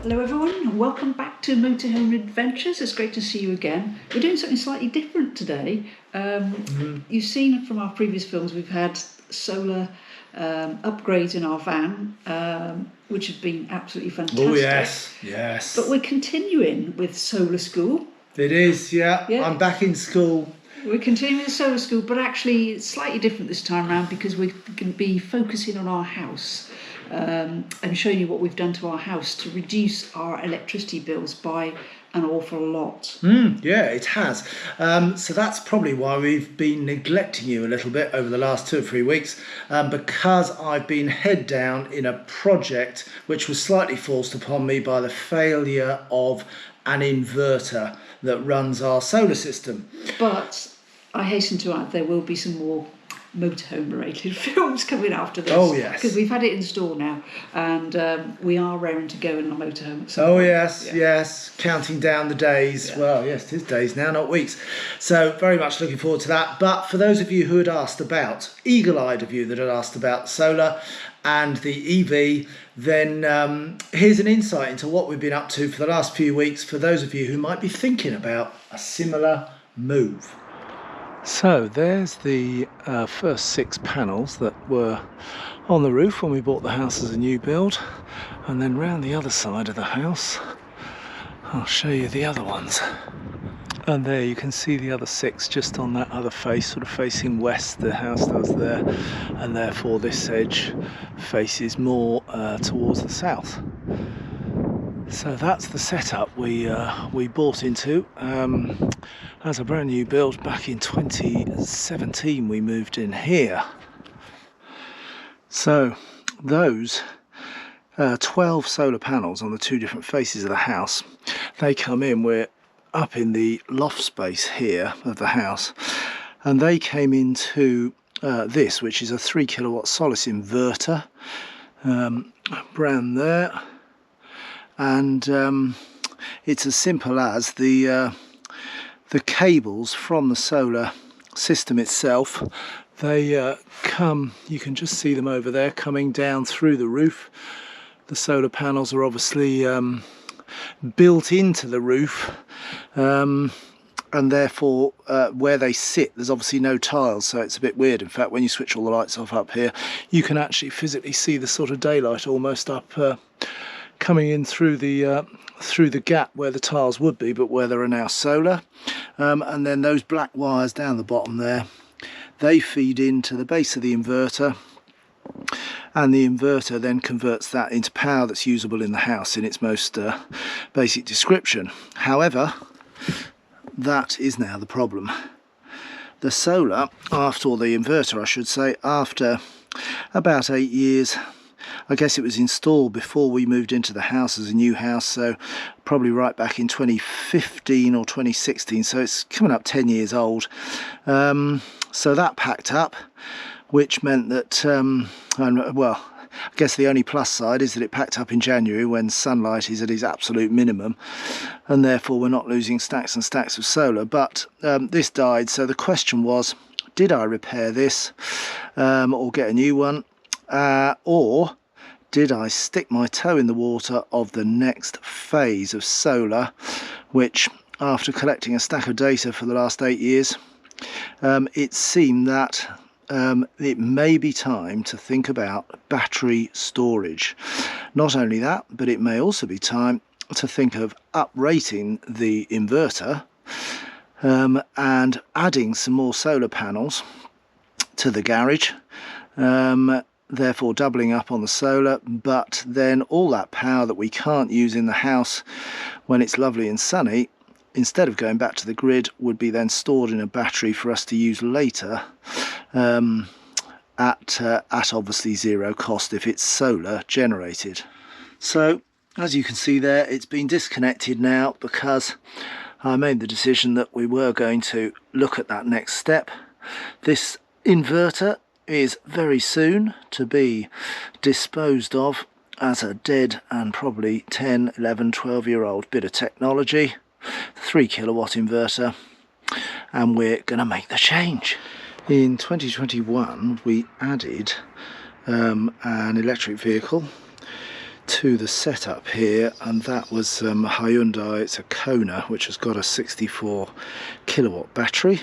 Hello everyone, and welcome back to Motorhome Adventures. It's great to see you again. We're doing something slightly different today. You've seen from our previous films we've had solar upgrades in our van, which have been absolutely fantastic. Oh yes. But we're continuing with solar school. It is, yeah. I'm back in school. We're continuing with solar school, but actually it's slightly different this time around because we're going to be focusing on our house. And showing you what we've done to our house to reduce our electricity bills by an awful lot. Yeah, it has. So that's probably why we've been neglecting you a little bit over the last 2 or 3 weeks, because I've been head down in a project which was slightly forced upon me by the failure of an inverter that runs our solar system. But I hasten to add there will be some more motorhome related films coming after this. Oh yes, because we've had it installed now, and we are raring to go in our motorhome. Oh yes, counting down the days. Yeah. Well, yes, it is days now, not weeks. So very much looking forward to that. But for those of you who had asked about, eagle-eyed of you that had asked about solar and the EV, then here's an insight into what we've been up to for the last few weeks for those of you who might be thinking about a similar move. So there's the first 6 panels that were on the roof when we bought the house as a new build, and then round the other side of the house I'll show you the other ones. And there you can see the other 6 just on that other face, sort of facing west, the house does there, and therefore this edge faces more towards the south. So that's the setup we bought into as a brand new build back in 2017. We moved in here. So those 12 solar panels on the 2 different faces of the house, they come in, we're up in the loft space here of the house, and they came into this, which is a 3 kilowatt Solis inverter, brand there. And it's as simple as the cables from the solar system itself. They come, you can just see them over there coming down through the roof. The solar panels are obviously built into the roof, and therefore where they sit there's obviously no tiles, so it's a bit weird. In fact, when you switch all the lights off up here, you can actually physically see the sort of daylight almost up coming in through the gap where the tiles would be, but where there are now solar. And then those black wires down the bottom there, they feed into the base of the inverter, and the inverter then converts that into power that's usable in the house in its most basic description. However, that is now the problem. The solar, or the inverter I should say, after about 8 years, I guess it was installed before we moved into the house as a new house, so probably right back in 2015 or 2016, so it's coming up 10 years old. So that packed up, which meant that, well, I guess the only plus side is that it packed up in January when sunlight is at its absolute minimum, and therefore we're not losing stacks and stacks of solar. But this died, so the question was, did I repair this or get a new one, or did I stick my toe in the water of the next phase of solar, which, after collecting a stack of data for the last 8 years, it seemed that it may be time to think about battery storage. Not only that, but it may also be time to think of uprating the inverter and adding some more solar panels to the garage, therefore doubling up on the solar, but then all that power that we can't use in the house when it's lovely and sunny, instead of going back to the grid, would be then stored in a battery for us to use later, at obviously zero cost if it's solar generated. So as you can see there, it's been disconnected now because I made the decision that we were going to look at that next step. This inverter is very soon to be disposed of as a dead and probably 10, 11, 12-year-old bit of technology, 3 kilowatt inverter, and we're going to make the change. In 2021 we added an electric vehicle to the setup here, and that was Hyundai. It's a Kona, which has got a 64 kilowatt battery,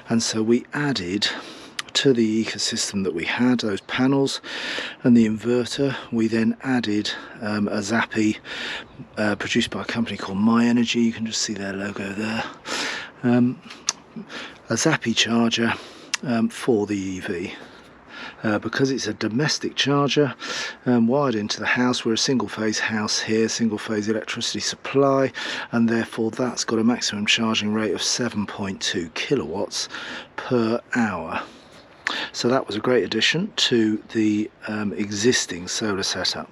and so we added to the ecosystem that we had, those panels and the inverter, we then added a Zappi produced by a company called My Energy. You can just see their logo there. A Zappi charger for the EV. Because it's a domestic charger wired into the house. We're a single phase house here, single phase electricity supply, and therefore that's got a maximum charging rate of 7.2 kilowatts per hour. So that was a great addition to the existing solar setup.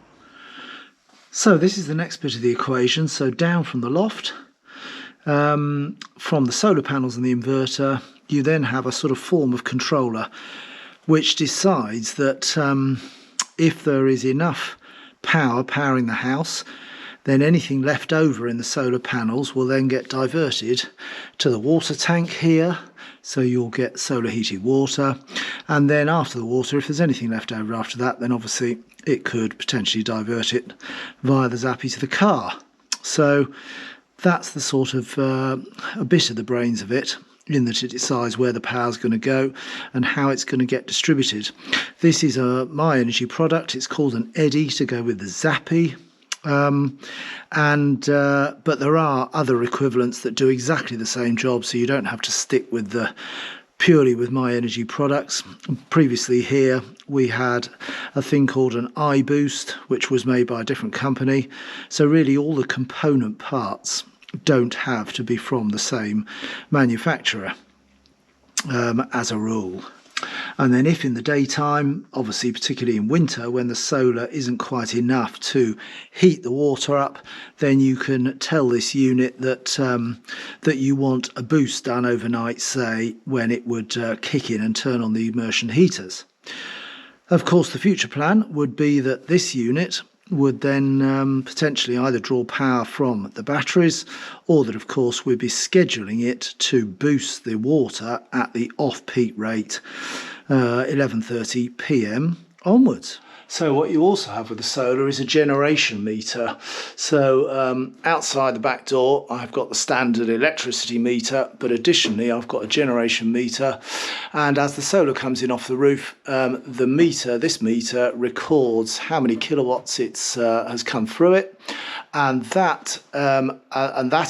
So this is the next bit of the equation. So down from the loft, from the solar panels and the inverter, you then have a sort of form of controller which decides that if there is enough power powering the house, then anything left over in the solar panels will then get diverted to the water tank here. So you'll get solar heated water, and then after the water, if there's anything left over after that, then obviously it could potentially divert it via the Zappi to the car. So that's the sort of a bit of the brains of it, in that it decides where the power's going to go and how it's going to get distributed. This is a My Energy product. It's called an Eddy to go with the Zappi. But there are other equivalents that do exactly the same job, so you don't have to stick with the purely with My Energy products. Previously here we had a thing called an iBoost, which was made by a different company. So really all the component parts don't have to be from the same manufacturer as a rule. And then if in the daytime, obviously particularly in winter when the solar isn't quite enough to heat the water up, then you can tell this unit that that you want a boost done overnight, say when it would kick in and turn on the immersion heaters. Of course, the future plan would be that this unit would then potentially either draw power from the batteries, or that of course we'd be scheduling it to boost the water at the off-peak rate 11:30 p.m. onwards. So what you also have with the solar is a generation meter. So outside the back door I've got the standard electricity meter, but additionally I've got a generation meter, and as the solar comes in off the roof, this meter records how many kilowatts has come through it, and that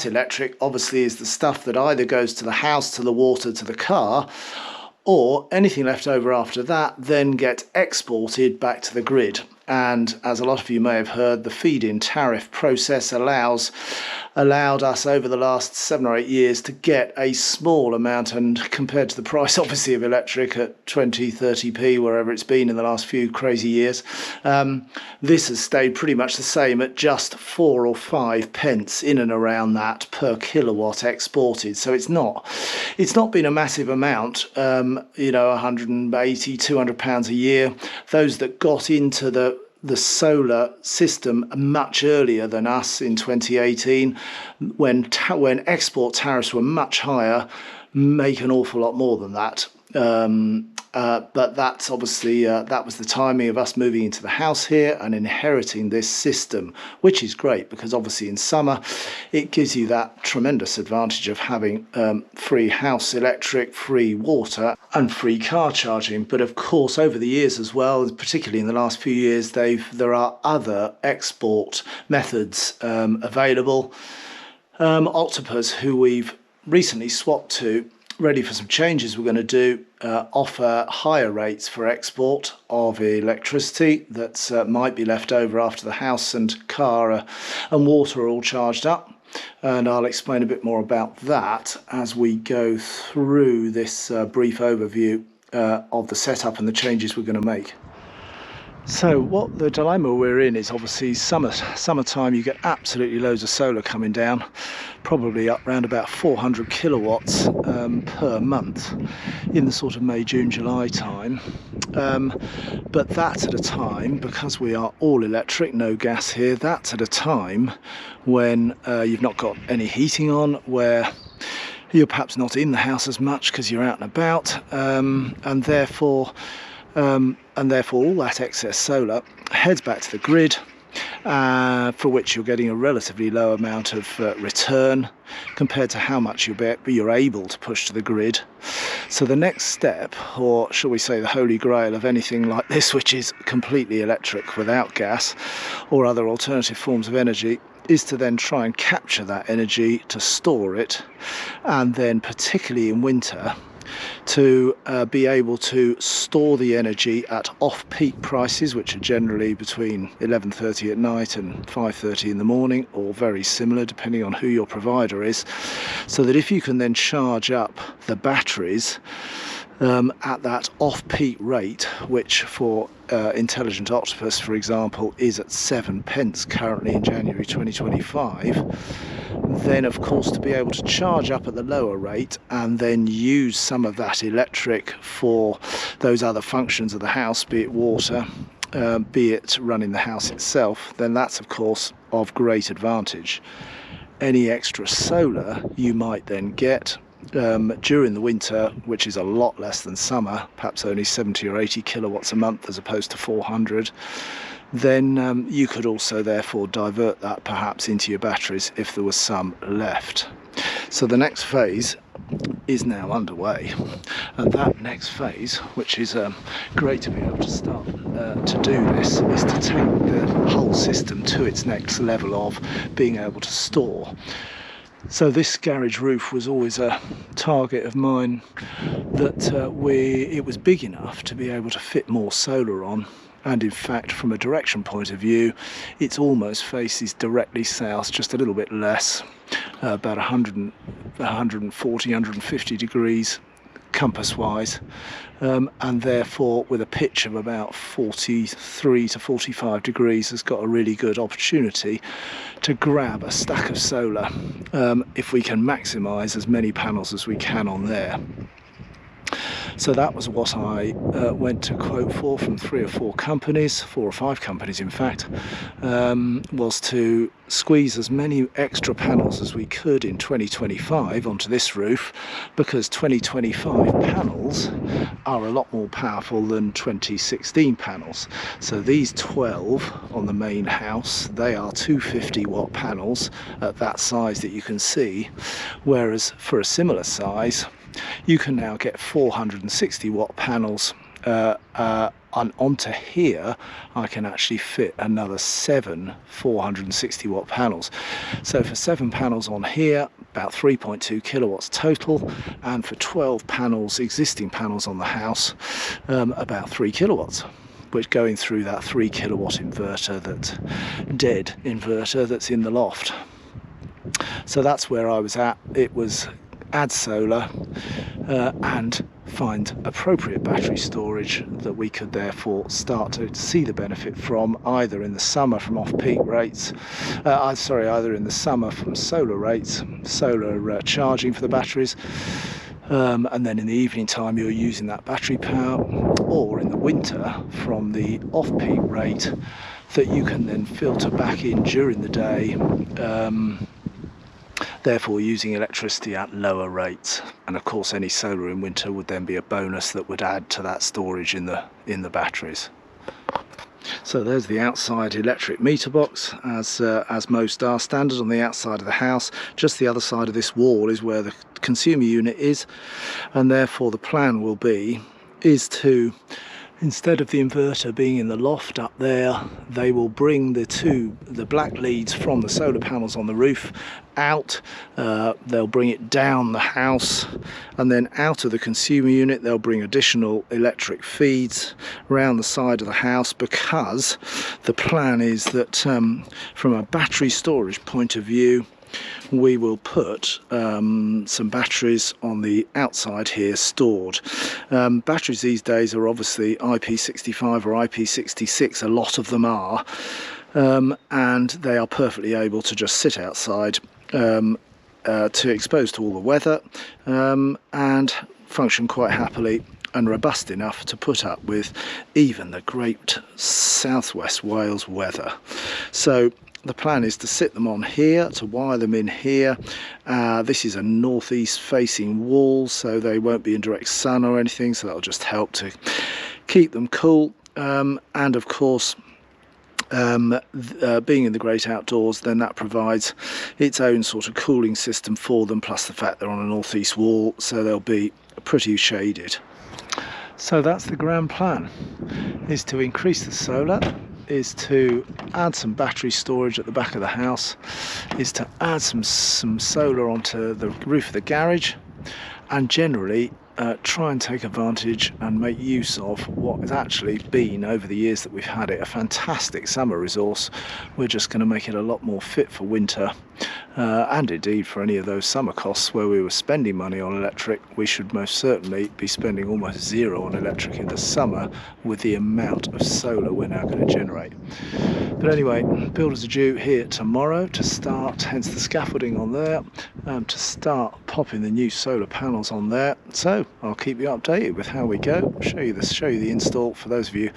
electric obviously is the stuff that either goes to the house, to the water, to the car, or anything left over after that then get exported back to the grid. And as a lot of you may have heard, the Feed In Tariff process allowed us over the last 7 or 8 years to get a small amount, and compared to the price obviously of electric at 20-30p wherever it's been in the last few crazy years, this has stayed pretty much the same at just 4 or 5 pence in and around that per kilowatt exported. So it's not been a massive amount, 180, 200 pounds a year. Those that got into the solar system much earlier than us in 2018, when export tariffs were much higher, make an awful lot more than that. But that's obviously that was the timing of us moving into the house here and inheriting this system, which is great because obviously in summer it gives you that tremendous advantage of having free house electric, free water and free car charging. But of course over the years as well, particularly in the last few years, there are other export methods available. Octopus, who we've recently swapped to, ready for some changes we're going to do, offer higher rates for export of electricity that might be left over after the house and car and water are all charged up. And I'll explain a bit more about that as we go through this brief overview of the setup and the changes we're going to make. So what the dilemma we're in is obviously summertime. You get absolutely loads of solar coming down, probably up around about 400 kilowatts per month in the sort of May, June, July time. But that's at a time, because we are all electric, no gas here, that's at a time when you've not got any heating on, where you're perhaps not in the house as much because you're out and about, and therefore all that excess solar heads back to the grid, for which you're getting a relatively low amount of return compared to how much you're able to push to the grid. So the next step, or shall we say the holy grail of anything like this, which is completely electric without gas or other alternative forms of energy, is to then try and capture that energy, to store it, and then particularly in winter to be able to store the energy at off-peak prices, which are generally between 11:30 at night and 5:30 in the morning, or very similar depending on who your provider is, so that if you can then charge up the batteries at that off-peak rate, which for Intelligent Octopus, for example, is at 7 pence currently in January 2025, then of course to be able to charge up at the lower rate and then use some of that electric for those other functions of the house, be it water, be it running the house itself, then that's of course of great advantage. Any extra solar you might then get during the winter, which is a lot less than summer, perhaps only 70 or 80 kilowatts a month as opposed to 400, then you could also therefore divert that perhaps into your batteries if there was some left. So the next phase is now underway, and that next phase, which is great to be able to start to do this, is to take the whole system to its next level of being able to store. So this garage roof was always a target of mine, that it was big enough to be able to fit more solar on, and in fact from a direction point of view it almost faces directly south, just a little bit less, about 140, 150 degrees compass wise, and therefore with a pitch of about 43 to 45 degrees has got a really good opportunity to grab a stack of solar if we can maximise as many panels as we can on there. So that was what I went to quote for from 4 or 5 companies in fact, was to squeeze as many extra panels as we could in 2025 onto this roof, because 2025 panels are a lot more powerful than 2016 panels. So these 12 on the main house, they are 250 watt panels at that size that you can see, whereas for a similar size you can now get 460 watt panels, and onto here I can actually fit another 7 460 watt panels. So for 7 panels on here, about 3.2 kilowatts total, and for 12 panels, existing panels on the house, about 3 kilowatts, which going through that 3 kilowatt inverter, that dead inverter that's in the loft. So that's where I was at. It was add solar and find appropriate battery storage that we could therefore start to see the benefit from, either in the summer from off-peak rates, either in the summer from solar rates, solar charging for the batteries, and then in the evening time you're using that battery power, or in the winter from the off-peak rate that you can then filter back in during the day, therefore using electricity at lower rates. And of course any solar in winter would then be a bonus that would add to that storage in the batteries. So there's the outside electric meter box, as most are standard on the outside of the house. Just the other side of this wall is where the consumer unit is, and therefore the plan will be to, instead of the inverter being in the loft up there, they will bring the black leads from the solar panels on the roof out. They'll bring it down the house, and then out of the consumer unit they'll bring additional electric feeds around the side of the house, because the plan is that from a battery storage point of view, we will put some batteries on the outside here stored. Batteries these days are obviously IP65 or IP66, a lot of them are, and they are perfectly able to just sit outside, to expose to all the weather, and function quite happily and robust enough to put up with even the great southwest Wales weather. So the plan is to sit them on here, to wire them in here. This is a northeast facing wall, so they won't be in direct sun or anything, so that'll just help to keep them cool. And of course being in the great outdoors, then that provides its own sort of cooling system for them, plus the fact they're on a northeast wall, so they'll be pretty shaded. So that's the grand plan, is to increase the solar, is to add some battery storage at the back of the house, is to add some solar onto the roof of the garage, and generally try and take advantage and make use of what has actually been, over the years that we've had it, a fantastic summer resource. We're just going to make it a lot more fit for winter, and indeed for any of those summer costs where we were spending money on electric. We should most certainly be spending almost zero on electric in the summer with the amount of solar we're now going to generate. But anyway, builders are due here tomorrow to start, hence the scaffolding on there, to start popping the new solar panels on there. So I'll keep you updated with how we go, show you the install for those of you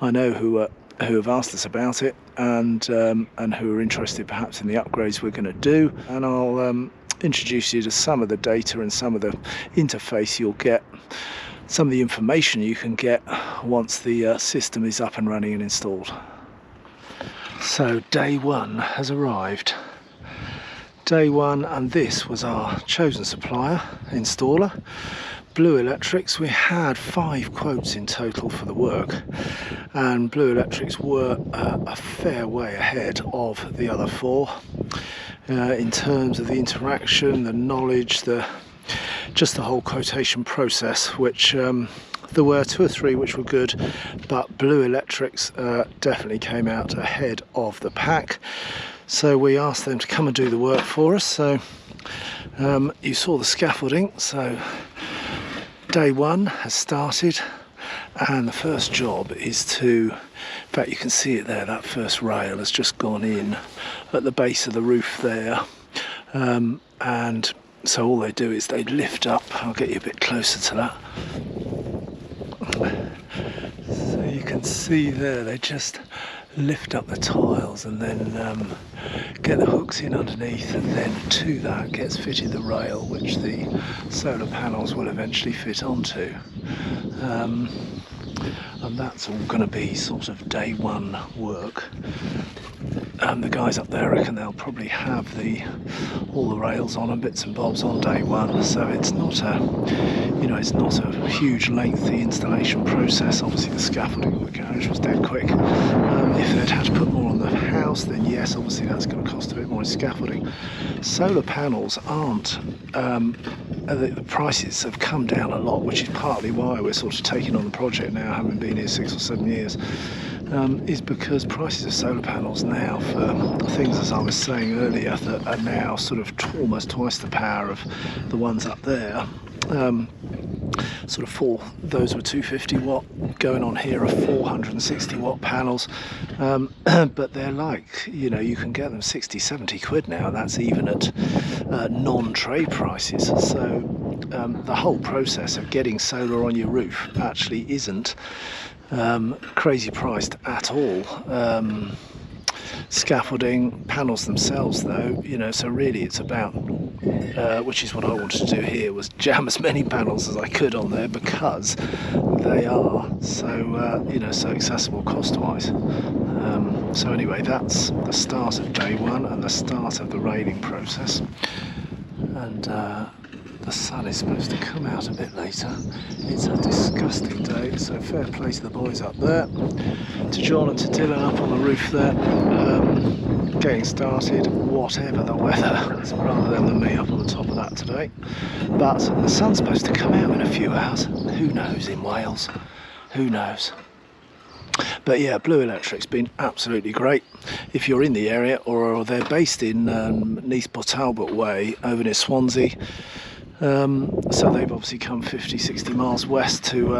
I know who have asked us about it, and who are interested perhaps in the upgrades we're going to do, and I'll introduce you to some of the data and some of the interface you'll get, some of the information you can get once the system is up and running and installed. So day one has arrived. Day one, and this was our chosen supplier, installer, Blue Electrics. We had 5 quotes in total for the work, and Blue Electrics were a fair way ahead of the other 4 in terms of the interaction, the knowledge, just the whole quotation process, which there were 2 or 3 which were good, but Blue Electrics definitely came out ahead of the pack. So we asked them to come and do the work for us. So you saw the scaffolding, so day one has started, and the first job is to, in fact you can see it there, that first rail has just gone in at the base of the roof there, and so all they do is they lift up. I'll get you a bit closer to that. So you can see there, they just lift up the tiles and then get the hooks in underneath, and then to that gets fitted the rail which the solar panels will eventually fit onto, and that's all going to be sort of day one work. The guys up there reckon they'll probably have all the rails on and bits and bobs on day one, so it's not a huge lengthy installation process. Obviously the scaffolding of the garage was dead quick. If they'd had to put more on the house, then yes, obviously that's going to cost a bit more in scaffolding. Solar panels aren't, the prices have come down a lot, which is partly why we're sort of taking on the project now, having been here 6 or 7 years. Is because prices of solar panels now for things, as I was saying earlier, that are now sort of almost twice the power of the ones up there. Sort of those were 250 watt, going on here are 460 watt panels, but they're like, you can get them 60-70 quid now. That's even at non-trade prices. So the whole process of getting solar on your roof actually isn't crazy priced at all. Scaffolding, panels themselves though, so really it's about, which is what I wanted to do here, was jam as many panels as I could on there, because they are so, so accessible cost-wise. So anyway, that's the start of day one and the start of the railing process. And the sun is supposed to come out a bit later. It's a disgusting day, so fair play to the boys up there, to John and to Dylan up on the roof there, getting started whatever the weather, rather than me up on the top of that today. But the sun's supposed to come out in a few hours. Who knows in Wales? Who knows? But yeah, Blue Electric's been absolutely great. If you're in the area, or they're based in Neath Port Talbot Way over near Swansea, so they've obviously come 50-60 miles west to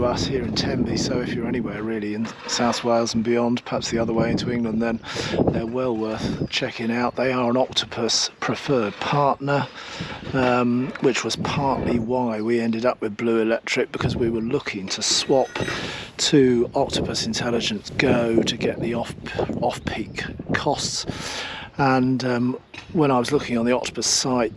us here in Tenby. So if you're anywhere really in South Wales and beyond, perhaps the other way into England, then they're well worth checking out. They are an Octopus preferred partner, which was partly why we ended up with Blue Electric, because we were looking to swap to Octopus Intelligence Go to get the off-peak costs. and when I was looking on the Octopus site,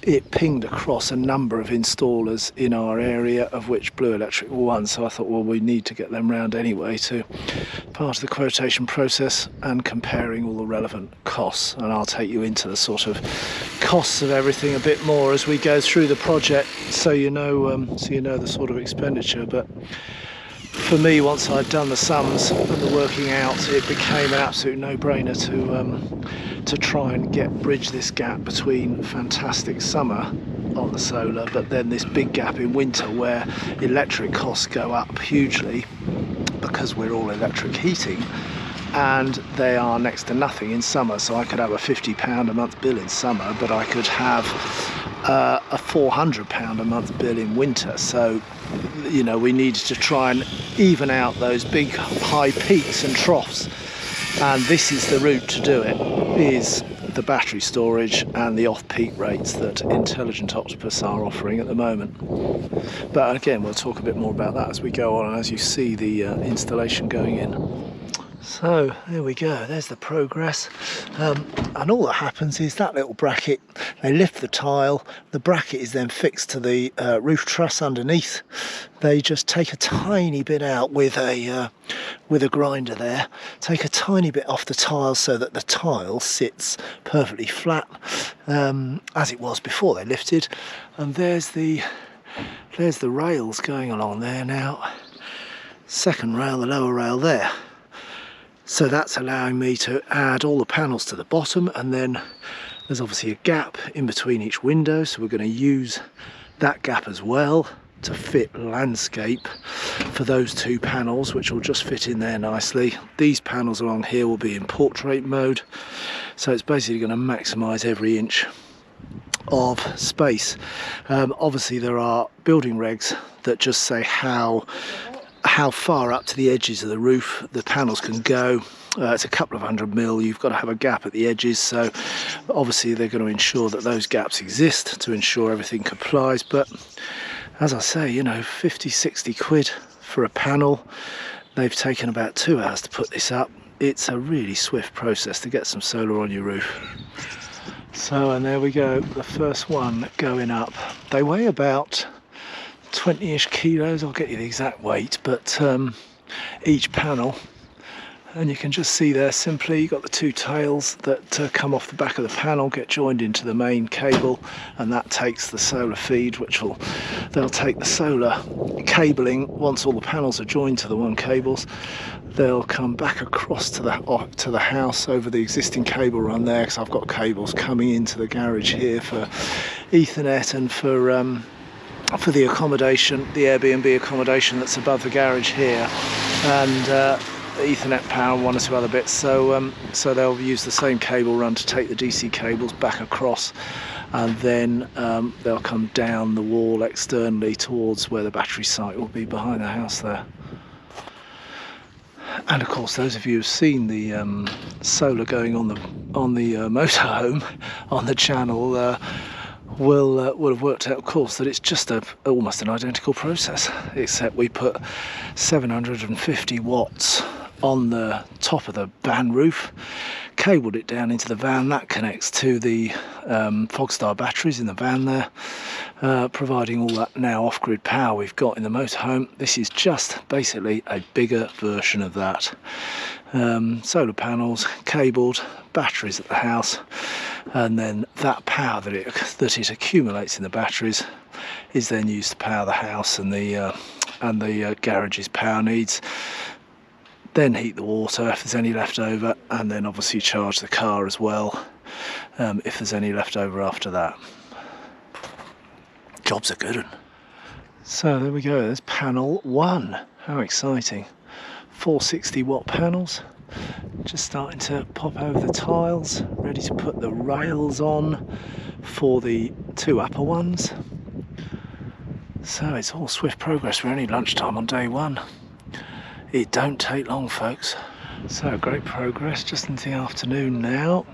it pinged across a number of installers in our area, of which Blue Electric were one. So I thought, well, we need to get them round anyway to part of the quotation process and comparing all the relevant costs. And I'll take you into the sort of costs of everything a bit more as we go through the project, so you know the sort of expenditure. But for me, once I'd done the sums and the working out, it became an absolute no-brainer to try and bridge this gap between fantastic summer on the solar, but then this big gap in winter where electric costs go up hugely because we're all electric heating, and they are next to nothing in summer. So I could have a £50 a month bill in summer, but I could have a £400 a month bill in winter. So, you know, we needed to try and even out those big high peaks and troughs, and this is the route to do it, is the battery storage and the off-peak rates that Intelligent Octopus are offering at the moment. But again, we'll talk a bit more about that as we go on and as you see the installation going in. So there we go, there's the progress, and all that happens is that little bracket, they lift the tile, the bracket is then fixed to the roof truss underneath. They just take a tiny bit out with a grinder there, take a tiny bit off the tile so that the tile sits perfectly flat, as it was before they lifted. And there's the rails going along there now, second rail, the lower rail there. So that's allowing me to add all the panels to the bottom, and then there's obviously a gap in between each window, so we're going to use that gap as well to fit landscape for those two panels, which will just fit in there nicely. These panels along here will be in portrait mode, so it's basically going to maximise every inch of space. Obviously there are building regs that just say how far up to the edges of the roof the panels can go. It's a couple of 100 mil, you've got to have a gap at the edges, so obviously they're going to ensure that those gaps exist to ensure everything complies. But as I say, you know, 50-60 quid for a panel. They've taken about 2 hours to put this up. It's a really swift process to get some solar on your roof. So, and there we go, the first one going up. They weigh about 20-ish kilos, I'll get you the exact weight, but each panel, and you can just see there simply you've got the two tails that come off the back of the panel, get joined into the main cable, and that takes the solar feed, they'll take the solar cabling. Once all the panels are joined to the one cables, they'll come back across to the house over the existing cable run there, because I've got cables coming into the garage here for Ethernet and for the accommodation, the Airbnb accommodation that's above the garage here, and Ethernet power and one or two other bits. So they'll use the same cable run to take the DC cables back across, and then they'll come down the wall externally towards where the battery site will be behind the house there. And of course, those of you who've seen the solar going on the motorhome on the channel will have worked out, of course, that it's just almost an identical process, except we put 750 watts on the top of the van roof, cabled it down into the van. That connects to the Fogstar batteries in the van there, providing all that now off-grid power we've got in the motorhome. This is just basically a bigger version of that. Solar panels, cabled, batteries at the house, and then that power that it accumulates in the batteries is then used to power the house and the garage's power needs. Then heat the water if there's any left over, and then obviously charge the car as well if there's any left over after that. Job's a good one. So there we go, there's panel 1. How exciting. 460 watt panels, just starting to pop over the tiles, ready to put the rails on for the two upper ones. So it's all swift progress. We're only lunchtime on day one. It don't take long, folks. So great progress just into the afternoon now,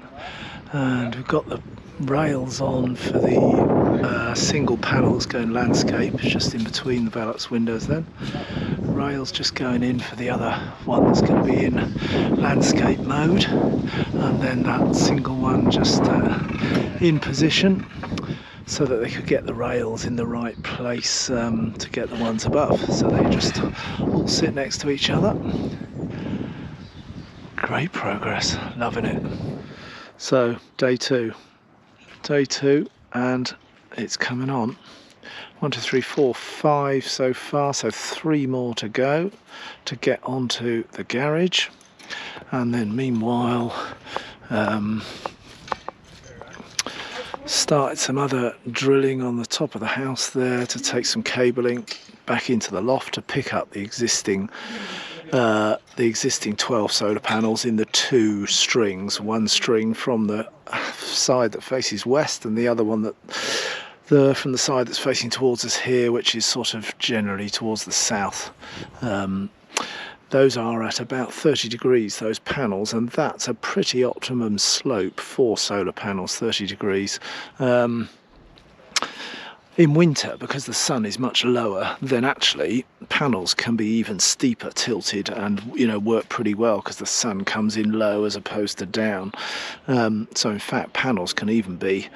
and we've got the rails on for the single panels going landscape just in between the Velux windows then. rails just going in for the other one that's going to be in landscape mode, and then that single one just in position so that they could get the rails in the right place to get the ones above, so they just all sit next to each other. Great progress, loving it. So day two, and it's coming on. 1, 2, 3, 4, 5 so far, so 3 more to go to get onto the garage. And then meanwhile started some other drilling on the top of the house there to take some cabling back into the loft to pick up the existing 12 solar panels in the 2 strings, one string from the side that faces west and the other one from the side that's facing towards us here, which is sort of generally towards the south. Those are at about 30 degrees, those panels, and that's a pretty optimum slope for solar panels, 30 degrees. In winter, because the sun is much lower, then actually panels can be even steeper tilted and, you know, work pretty well because the sun comes in low as opposed to down. So in fact panels can even be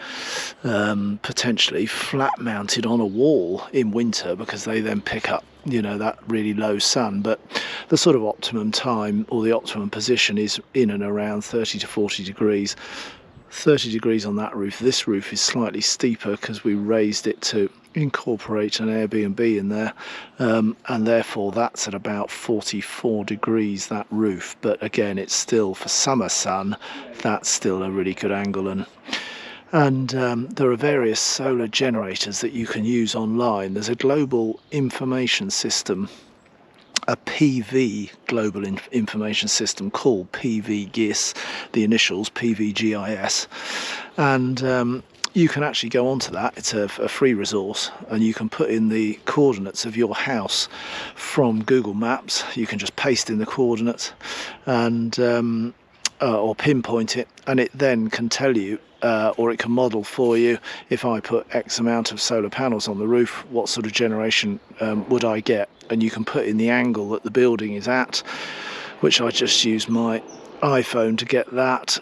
potentially flat mounted on a wall in winter because they then pick up, you know, that really low sun. But the sort of optimum time or the optimum position is in and around 30 to 40 degrees. 30 degrees on that roof. This roof is slightly steeper because we raised it to incorporate an Airbnb in there, and therefore that's at about 44 degrees, that roof. But again, it's still, for summer sun, that's still a really good angle. And there are various solar generators that you can use online. There's a global information system, a PV global information system called PVGIS, the initials PVGIS, and you can actually go onto that. It's a free resource, and you can put in the coordinates of your house from Google Maps. You can just paste in the coordinates and or pinpoint it, and it then can tell you or it can model for you, if I put X amount of solar panels on the roof, what sort of generation would I get? And you can put in the angle that the building is at, which I just use my iPhone to get that,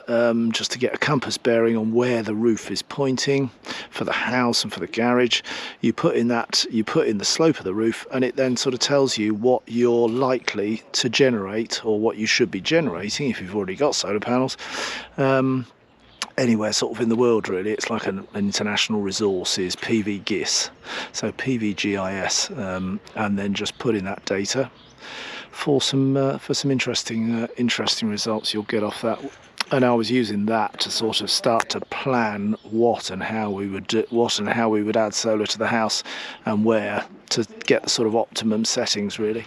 just to get a compass bearing on where the roof is pointing for the house and for the garage. You put in the slope of the roof, and it then sort of tells you what you're likely to generate, or what you should be generating if you've already got solar panels. Anywhere sort of in the world, really. It's like an international resource, is PVGIS, so PVGIS, and then just put in that data for some interesting results you'll get off that. And I was using that to sort of start to plan what and how we would add solar to the house and where to get the sort of optimum settings, really.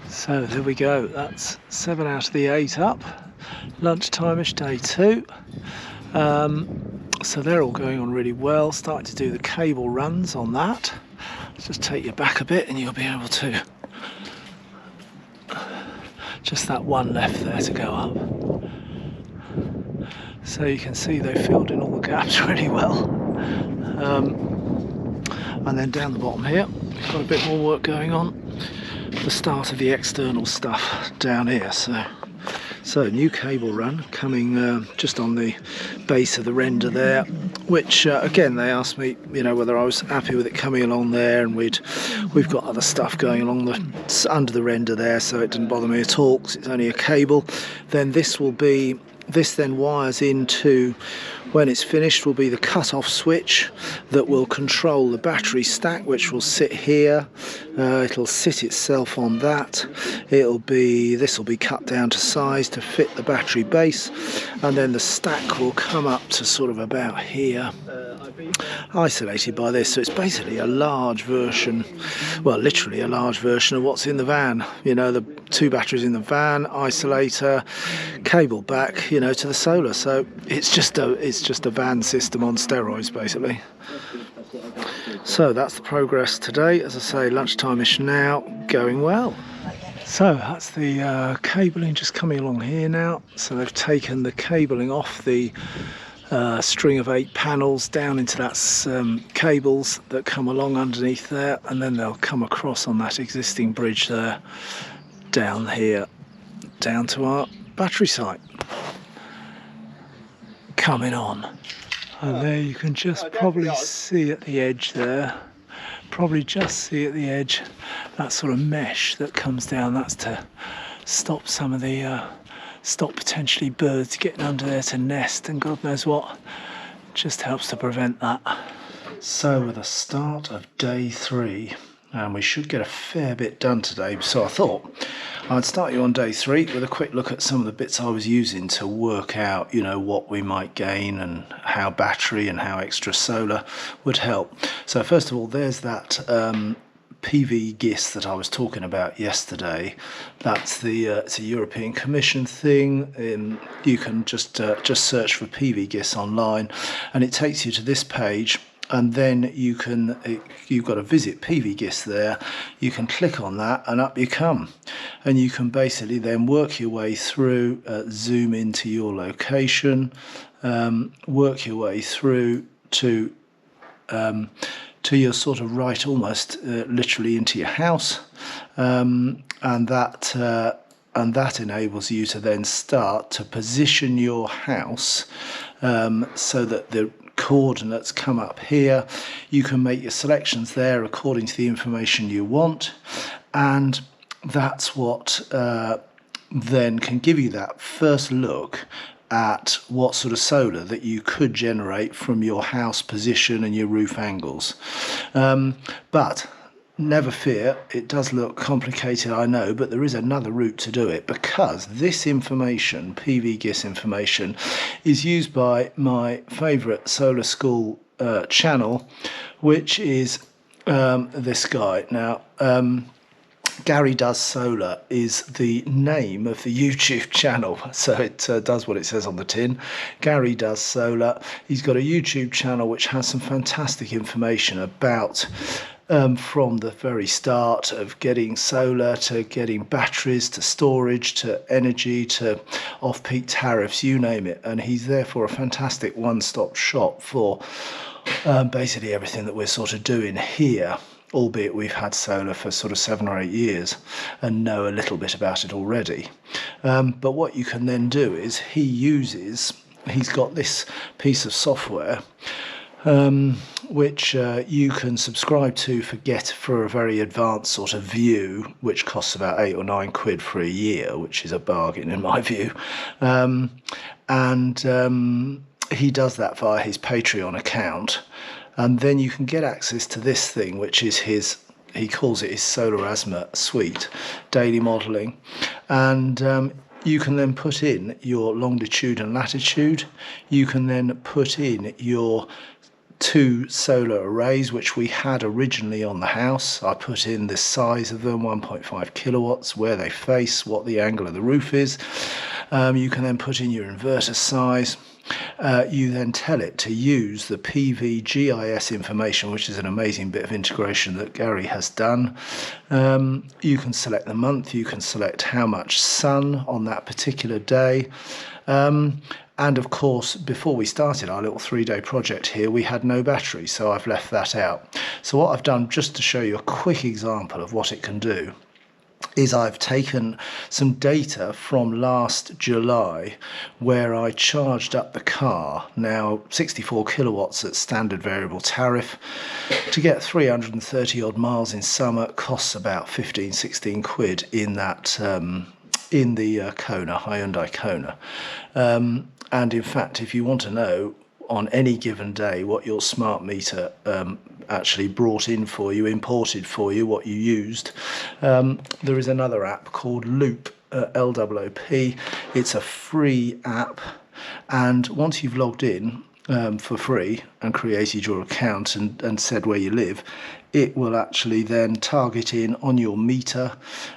So there we go, that's 7 out of the 8 up. Lunchtime-ish, day 2. So they're all going on really well. Starting to do the cable runs on that. Let's just take you back a bit and you'll be able to, just that one left there to go up. So you can see they filled in all the gaps really well. And then down the bottom here, we've got a bit more work going on. The start of the external stuff down here. So new cable run coming just on the base of the render there, which again they asked me, you know, whether I was happy with it coming along there, and we've got other stuff going along under the render there, so it didn't bother me at all because it's only a cable. Then this then wires into, when it's finished, will be the cut-off switch that will control the battery stack, which will sit here. It'll sit itself on that. This will be cut down to size to fit the battery base, and then the stack will come up to sort of about here, isolated by this. So it's basically a large version, well, literally a large version of what's in the van. You know, the 2 batteries in the van, isolator, cable back, you know, to the solar. So it's just a van system on steroids, basically. So that's the progress today. As I say, lunchtime-ish now, going well. So that's the cabling just coming along here now. So they've taken the cabling off the string of 8 panels down into that cables that come along underneath there, and then they'll come across on that existing bridge there down here, down to our battery site coming on. And there you can just probably see at the edge there, that sort of mesh that comes down. That's to stop some of the stop potentially birds getting under there to nest and God knows what. Just helps to prevent that. So with the start of day 3, and we should get a fair bit done today, so I thought I'd start you on day 3 with a quick look at some of the bits I was using to work out, what we might gain and how battery and how extra solar would help. So first of all, there's that PVGIS that I was talking about yesterday. That's the it's a European Commission thing. You can just search for PVGIS online, and it takes you to this page. And then you've got to visit PVGIS there. You can click on that and up you come. And you can basically then work your way through, zoom into your location, work your way through to your sort of right, almost literally into your house. And that enables you to then start to position your house so that the coordinates come up here. You can make your selections there according to the information you want, and that's what then can give you that first look at what sort of solar that you could generate from your house position and your roof angles. But never fear, it does look complicated, I know, but there is another route to do it, because this information, PVGIS information, is used by my favourite solar school channel, which is this guy. Now, Gary Does Solar is the name of the YouTube channel, so it does what it says on the tin. Gary Does Solar. He's got a YouTube channel which has some fantastic information about from the very start of getting solar to getting batteries to storage to energy to off-peak tariffs, you name it. And he's therefore a fantastic one-stop shop for basically everything that we're sort of doing here, albeit we've had solar for sort of 7 or 8 years and know a little bit about it already. But what you can then do is he's got this piece of software which you can subscribe to for a very advanced sort of view, which costs about 8 or 9 quid for a year, which is a bargain in my view. He does that via his Patreon account, and then you can get access to this thing, which is he calls it his Solar Asthma Suite, daily modelling, and you can then put in your longitude and latitude. You can then put in your 2 solar arrays, which we had originally on the house. I put in the size of them, 1.5 kilowatts, where they face, what the angle of the roof is. You can then put in your inverter size. You then tell it to use the PVGIS information, which is an amazing bit of integration that Gary has done. You can select the month, you can select how much sun on that particular day. And of course, before we started our little 3-day project here, we had no battery, so I've left that out. So what I've done, just to show you a quick example of what it can do, is I've taken some data from last July where I charged up the car, now 64 kilowatts at standard variable tariff. To get 330 odd miles in summer costs about 15-16 quid in that in the Kona, Hyundai Kona. And in fact, if you want to know on any given day what your smart meter actually brought in for you, imported for you, what you used, there is another app called Loop, LOOP. It's a free app, and once you've logged in for free and created your account and said where you live, it will actually then target in on your meter,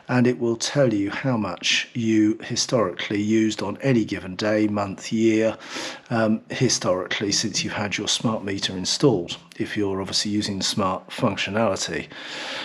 and it will tell you how much you historically used on any given day, month, year, historically since you've had your smart meter installed, if you're obviously using the smart functionality.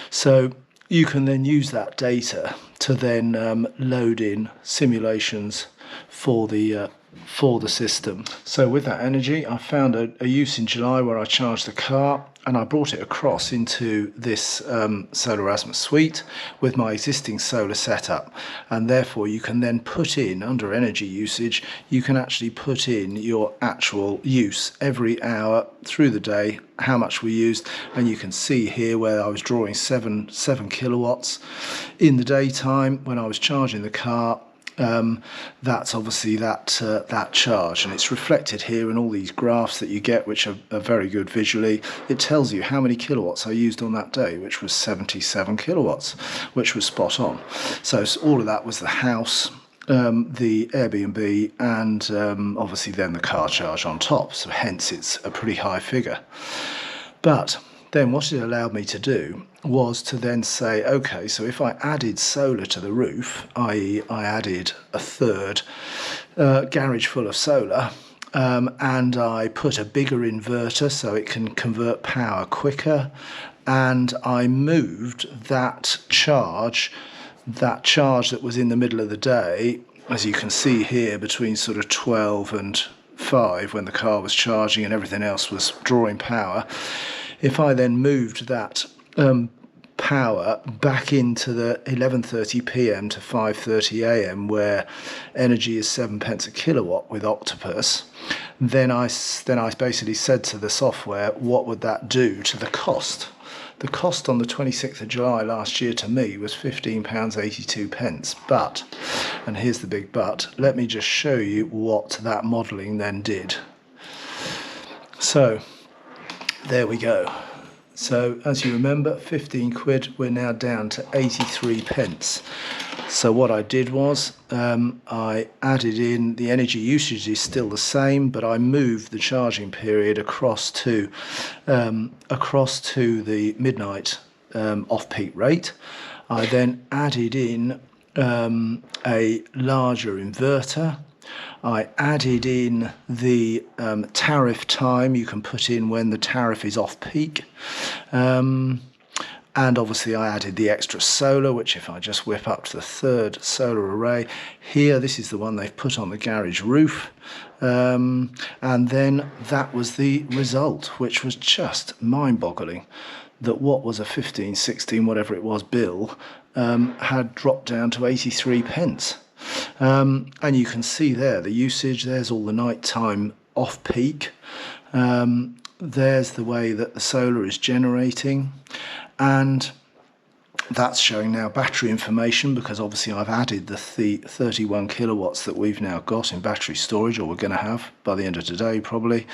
So you can then use that data to then load in simulations for the for the system. So with that energy, I found a use in July where I charged the car, and I brought it across into this Solar Erasmus suite with my existing solar setup, and therefore you can then put in, under energy usage, you can actually put in your actual use every hour through the day, how much we used, and you can see here where I was drawing 7 kilowatts in the daytime when I was charging the car. That's obviously that charge, and it's reflected here in all these graphs that you get, which are very good visually. It tells you how many kilowatts I used on that day, which was 77 kilowatts, which was spot on. So all of that was the house, the Airbnb, and obviously then the car charge on top, so hence it's a pretty high figure. But then what it allowed me to do was to then say, okay, so if I added solar to the roof, i.e. I added a third garage full of solar, and I put a bigger inverter so it can convert power quicker, and I moved that charge that was in the middle of the day, as you can see here, between sort of 12 and 5 when the car was charging and everything else was drawing power. If I then moved that power back into the 11:30 p.m. to 5:30 a.m. where energy is 7 pence a kilowatt with Octopus, then I basically said to the software, what would that do to the cost? The cost on the 26th of July last year to me was £15.82. But, and here's the big but, let me just show you what that modelling then did. So there we go. So as you remember, 15 quid, we're now down to 83 pence. So what I did was I added in, the energy usage is still the same, but I moved the charging period across to the midnight off-peak rate. I then added in a larger inverter. I added in the tariff time you can put in when the tariff is off peak. And obviously I added the extra solar, which if I just whip up to the third solar array here, this is the one they've put on the garage roof. And then that was the result, which was just mind-boggling, that what was a 15, 16, whatever it was, bill had dropped down to 83 pence. And you can see there the usage, there's all the nighttime off peak, there's the way that the solar is generating, and that's showing now battery information, because obviously I've added the 31 kilowatts that we've now got in battery storage, or we're going to have by the end of today probably.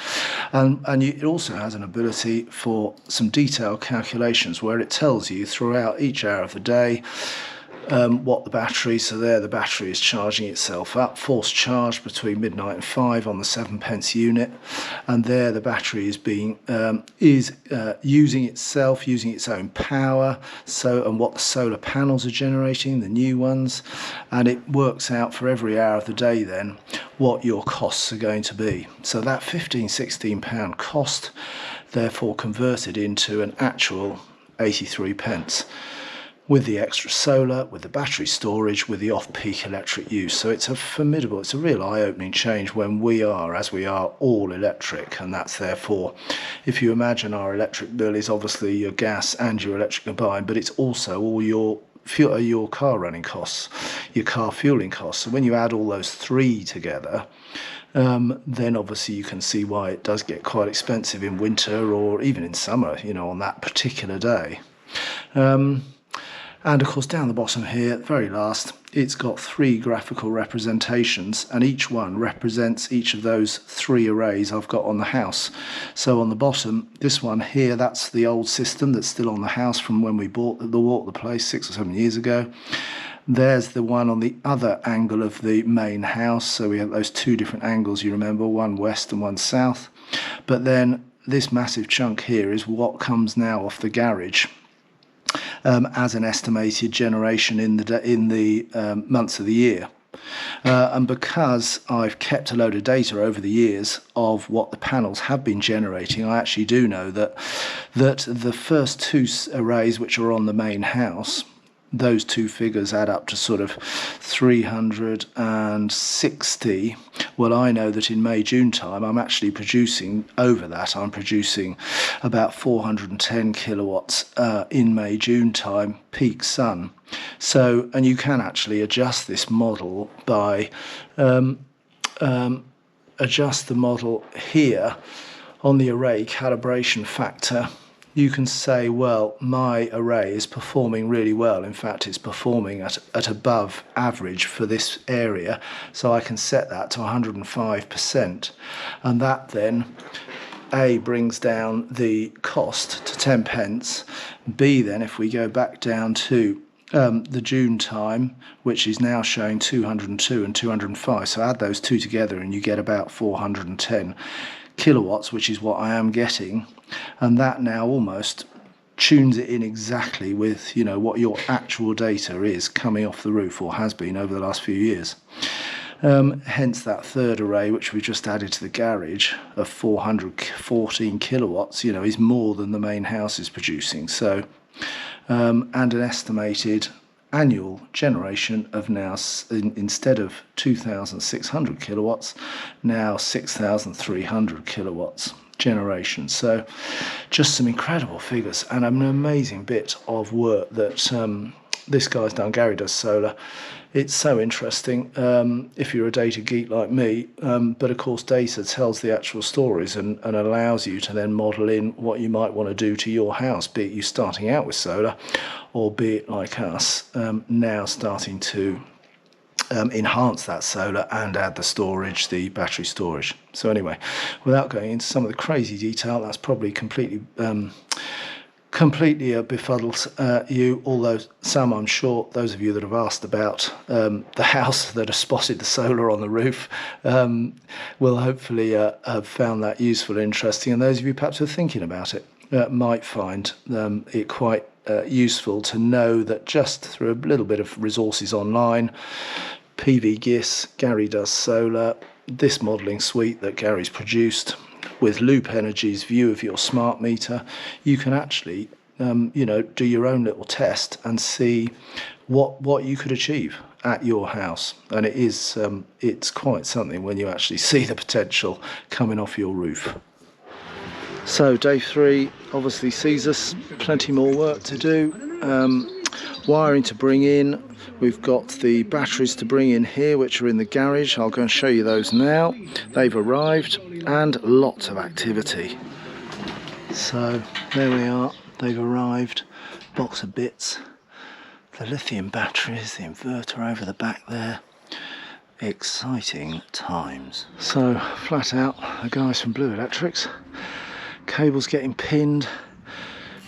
And it also has an ability for some detailed calculations where it tells you throughout each hour of the day what the battery, so there the battery is charging itself up, forced charge between midnight and 5 on the 7 pence unit, and there the battery is being using itself, using its own power, and what the solar panels are generating, the new ones, and it works out for every hour of the day then what your costs are going to be. So that £15-16 cost therefore converted into an actual 83 pence. With the extra solar, with the battery storage, with the off-peak electric use. So it's a real eye-opening change when we are, as we are, all electric, and that's therefore, if you imagine our electric bill is obviously your gas and your electric combined, but it's also all your car running costs, your car fueling costs. So when you add all those three together, then obviously you can see why it does get quite expensive in winter or even in summer, on that particular day. And of course down the bottom here, very last, it's got 3 graphical representations, and each one represents each of those 3 arrays I've got on the house. So on the bottom, this one here, that's the old system that's still on the house from when we bought the place 6 or 7 years ago. There's the one on the other angle of the main house, so we have those 2 different angles, you remember, one west and one south. But then this massive chunk here is what comes now off the garage. As an estimated generation in the months of the year. And because I've kept a load of data over the years of what the panels have been generating, I actually do know that the first 2 arrays which are on the main house, those two figures add up to sort of 360. Well, I know that in May, June time, I'm actually producing over that. I'm producing about 410 kilowatts in May, June time, peak sun. So, and you can actually adjust this model by adjust the model here on the array calibration factor. You can say, well, my array is performing really well. In fact, it's performing at above average for this area. So I can set that to 105%. And that then, A, brings down the cost to 10 pence. B, then, if we go back down to the June time, which is now showing 202 and 205. So add those two together and you get about 410 kilowatts, which is what I am getting. And that now almost tunes it in exactly with, you know, what your actual data is coming off the roof, or has been over the last few years. Hence that third array, which we just added to the garage, of 414 kilowatts, you know, is more than the main house is producing. So, and an estimated annual generation of now, instead of 2,600 kilowatts, now 6,300 kilowatts generation. So just some incredible figures, and an amazing bit of work that this guy's done. Gary does solar. It's so interesting if you're a data geek like me, but of course data tells the actual stories and allows you to then model in what you might want to do to your house, be it you starting out with solar, or be it like us now starting to enhance that solar and add the storage, the battery storage. So anyway, without going into some of the crazy detail, that's probably completely befuddles you, although some, I'm sure, those of you that have asked about the house that have spotted the solar on the roof will hopefully have found that useful and interesting, and those of you perhaps who are thinking about it might find it quite useful to know that just through a little bit of resources online, PVGIS, Gary Does Solar, this modelling suite that Gary's produced, with Loop Energy's view of your smart meter, you can actually do your own little test and see what you could achieve at your house. And it is it's quite something when you actually see the potential coming off your roof. So day 3 obviously sees us plenty more work to do. Wiring to bring in. We've got the batteries to bring in here, which are in the garage. I'll go and show you those now. They've arrived, and lots of activity. So there we are, they've arrived. Box of bits, the lithium batteries, the inverter over the back there. Exciting times. So flat out, the guys from Blue Electrics. Cables getting pinned,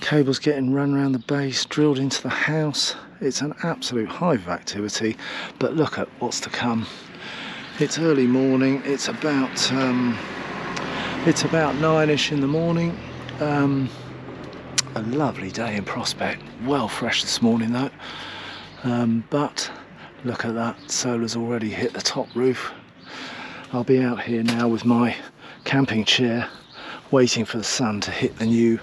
cables getting run around the base, drilled into the house. It's an absolute hive of activity, but look at what's to come. It's early morning. It's about 9ish in the morning. A lovely day in prospect. Well fresh this morning though. But look at that. Solar's already hit the top roof. I'll be out here now with my camping chair, waiting for the sun to hit the new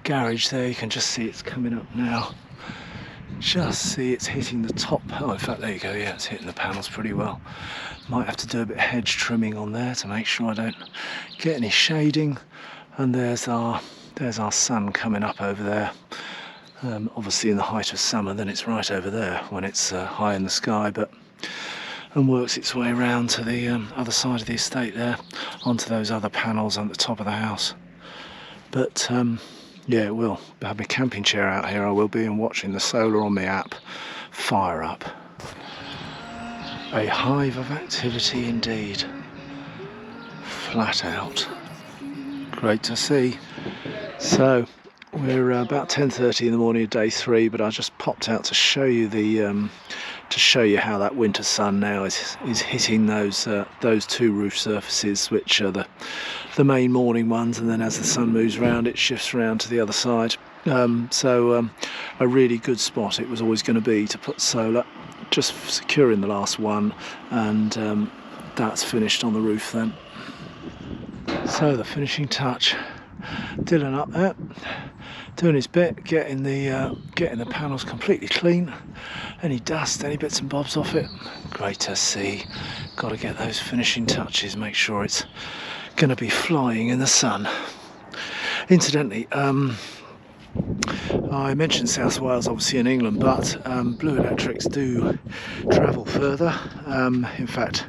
garage there. You can just see it's coming up now. Just see it's hitting the top. Oh, in fact, there you go. Yeah, it's hitting the panels pretty well. Might have to do a bit of hedge trimming on there to make sure I don't get any shading. And there's our sun coming up over there. Obviously in the height of summer, then it's right over there when it's high in the sky, and works its way around to the other side of the estate there, onto those other panels on the top of the house. But yeah, it will. I have my camping chair out here, I will be, and watching the solar on my app fire up. A hive of activity indeed. Flat out. Great to see. So we're about 10:30 in the morning of day 3, but I just popped out to show you how that winter sun now is hitting those two roof surfaces, which are the main morning ones, and then as the sun moves around it shifts around to the other side. So a really good spot it was always going to be to put solar, just securing the last one, and that's finished on the roof then. So the finishing touch, Dylan up there doing his bit, getting the panels completely clean. Any dust, any bits and bobs off it, great to see. Got to get those finishing touches, make sure it's going to be flying in the sun. Incidentally, I mentioned South Wales, obviously in England, but Blue Electrics do travel further. In fact,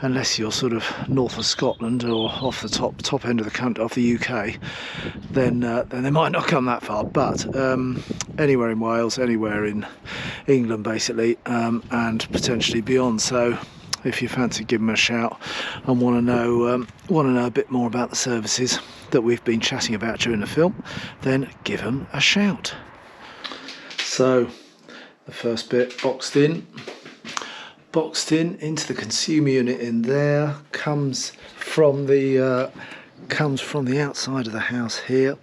unless you're sort of north of Scotland or off the top end of the country, of the UK, then they might not come that far. But anywhere in Wales, anywhere in England, basically, and potentially beyond. So, if you fancy giving them a shout and want to know a bit more about the services that we've been chatting about during the film, then give them a shout. So the first bit boxed in into the consumer unit in there, comes from the outside of the house here.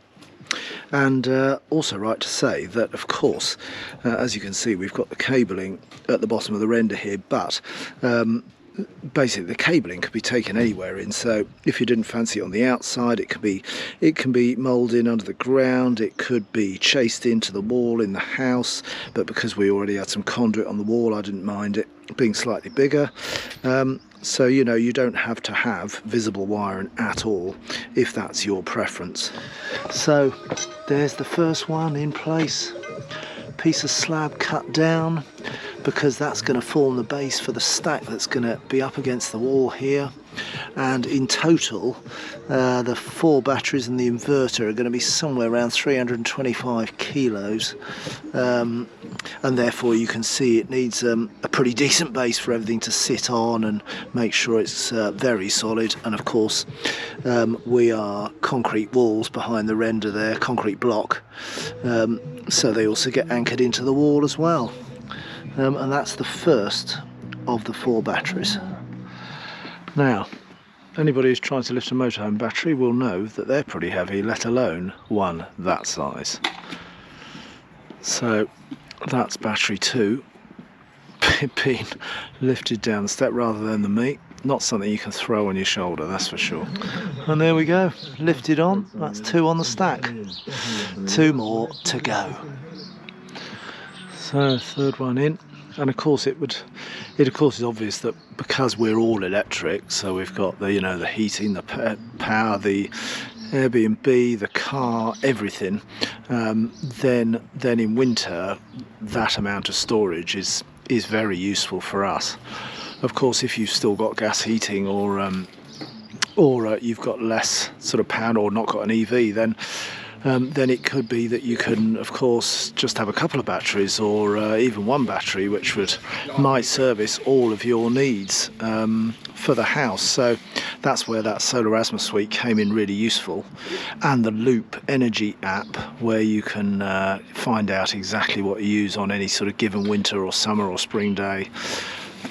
And also right to say that, of course, as you can see, we've got the cabling at the bottom of the render here, but basically the cabling could be taken anywhere in. So if you didn't fancy it on the outside, it can be moulded in under the ground, it could be chased into the wall in the house, but because we already had some conduit on the wall, I didn't mind it being slightly bigger. So you don't have to have visible wiring at all if that's your preference. So there's the first one in place, piece of slab cut down, because that's going to form the base for the stack that's going to be up against the wall here. And in total, the 4 batteries and the inverter are going to be somewhere around 325 kilos, and therefore you can see it needs a pretty decent base for everything to sit on and make sure it's very solid. And of course, we are concrete walls behind the render there, concrete block, so they also get anchored into the wall as well. And that's the first of the 4 batteries. Now, anybody who's trying to lift a motorhome battery will know that they're pretty heavy, let alone one that size. So that's battery 2 being lifted down the step rather than the meat. Not something you can throw on your shoulder, that's for sure. And there we go, lifted on. That's 2 on the stack. 2 more to go. So third one in, and of course it of course is obvious that because we're all electric, so we've got the the heating, the power, the Airbnb, the car, everything. Then in winter, that amount of storage is very useful for us. Of course, if you've still got gas heating or you've got less sort of power or not got an EV, then it could be that you can, of course, just have a couple of batteries or even one battery, which might service all of your needs for the house. So that's where that Solar Asthma Suite came in really useful, and the Loop Energy app, where you can find out exactly what you use on any sort of given winter or summer or spring day.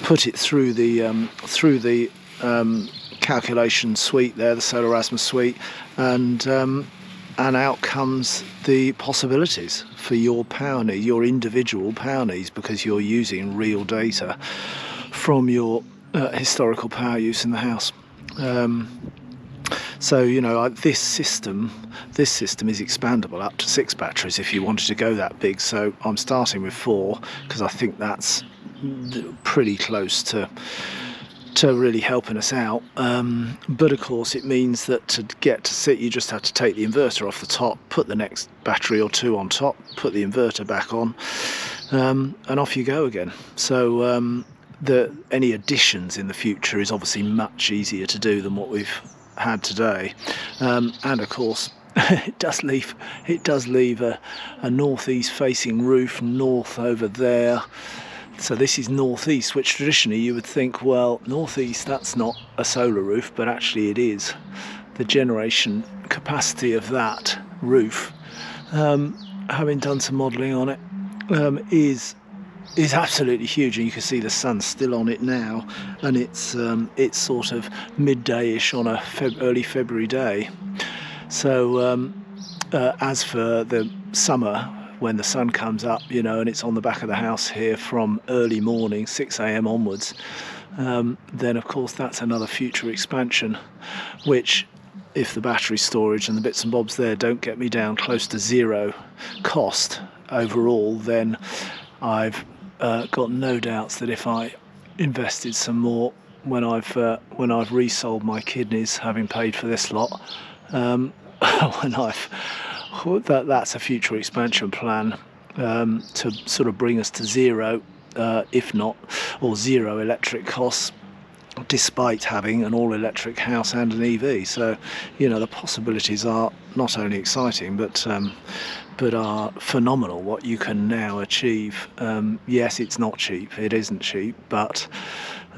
Put it through the calculation suite there, the Solar Asthma Suite, and out comes the possibilities for your power needs, your individual power needs, because you're using real data from your historical power use in the house. So this system is expandable up to 6 batteries if you wanted to go that big. So I'm starting with 4 because I think that's pretty close to really helping us out, but of course it means that to get to sit, you just have to take the inverter off the top, put the next battery or 2 on top, put the inverter back on, and off you go again. So any additions in the future is obviously much easier to do than what we've had today, and of course it does leave a northeast facing roof north over there. So this is northeast, which traditionally you would think, well, northeast, that's not a solar roof, but actually it is. The generation capacity of that roof, having done some modelling on it, is absolutely huge. And you can see the sun's still on it now, and it's sort of midday-ish on a early February day. So as for the summer, when the sun comes up, and it's on the back of the house here from early morning, 6 a.m. onwards, then of course that's another future expansion, which if the battery storage and the bits and bobs there don't get me down close to zero cost overall, then I've got no doubts that if I invested some more when I've resold my kidneys, having paid for this lot, that's a future expansion plan to sort of bring us to zero, if not, or zero electric costs, despite having an all-electric house and an EV. So, you know, the possibilities are not only exciting, but are phenomenal. What you can now achieve. Yes, it's not cheap. It isn't cheap, but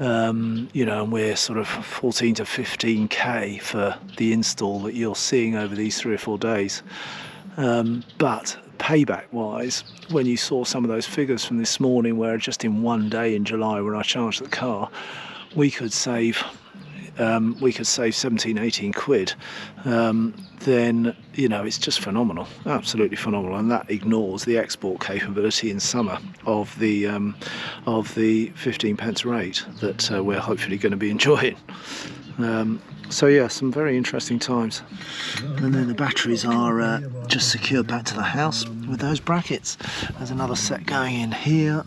you know, and we're sort of 14 to 15k for the install that you're seeing over these 3 or 4 days. But payback wise, when you saw some of those figures from this morning, where just in 1 day in July when I charged the car, we could save 17, 18 quid, then, you know, it's just phenomenal, absolutely phenomenal. And that ignores the export capability in summer of the 15 pence rate that we're hopefully going to be enjoying. So yeah, some very interesting times. And then the batteries are just secured back to the house with those brackets. There's another set going in here.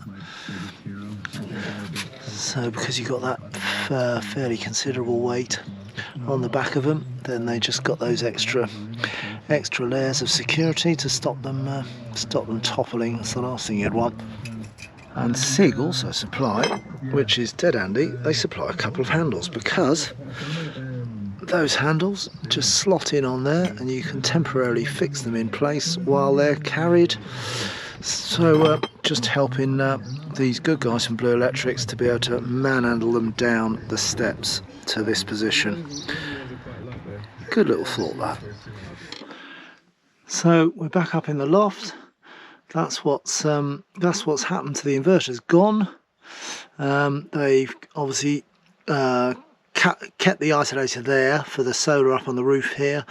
So because you've got that fairly considerable weight on the back of them, then they just got those extra layers of security to stop them toppling. That's the last thing you'd want. And SIG also supply, which is dead handy, they supply a couple of handles, because those handles just slot in on there and you can temporarily fix them in place while they're carried. So just helping these good guys from Blue Electrics to be able to manhandle them down the steps to this position. Good little thought, that. So we're back up in the loft. That's what's happened to the inverters. Gone. They've obviously kept the isolator there for the solar up on the roof here.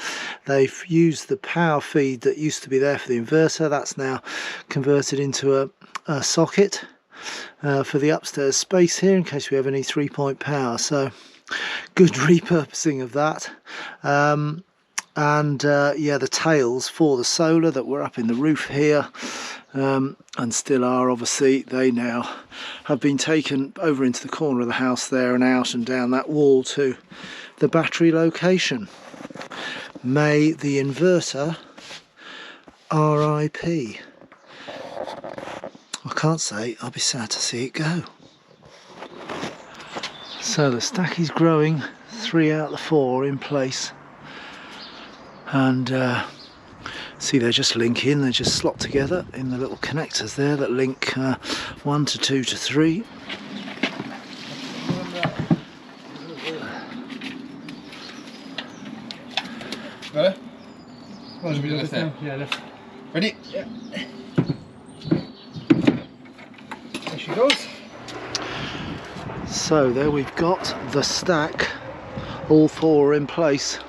They've used the power feed that used to be there for the inverter. That's now converted into a socket for the upstairs space here, in case we have any 3-point power. So good repurposing of that. Yeah, the tails for the solar that were up in the roof here, and still are, obviously, they now have been taken over into the corner of the house there and out and down that wall to the battery location. May the inverter RIP. I can't say, I'll be sad to see it go. So the stack is growing, 3 out of the 4 in place. And see, they just link in, they just slot together in the little connectors there that link 1 to 2 to 3. Got it? Yeah, left. Ready? Yeah. There she goes. So there we've got the stack, all 4 are in place,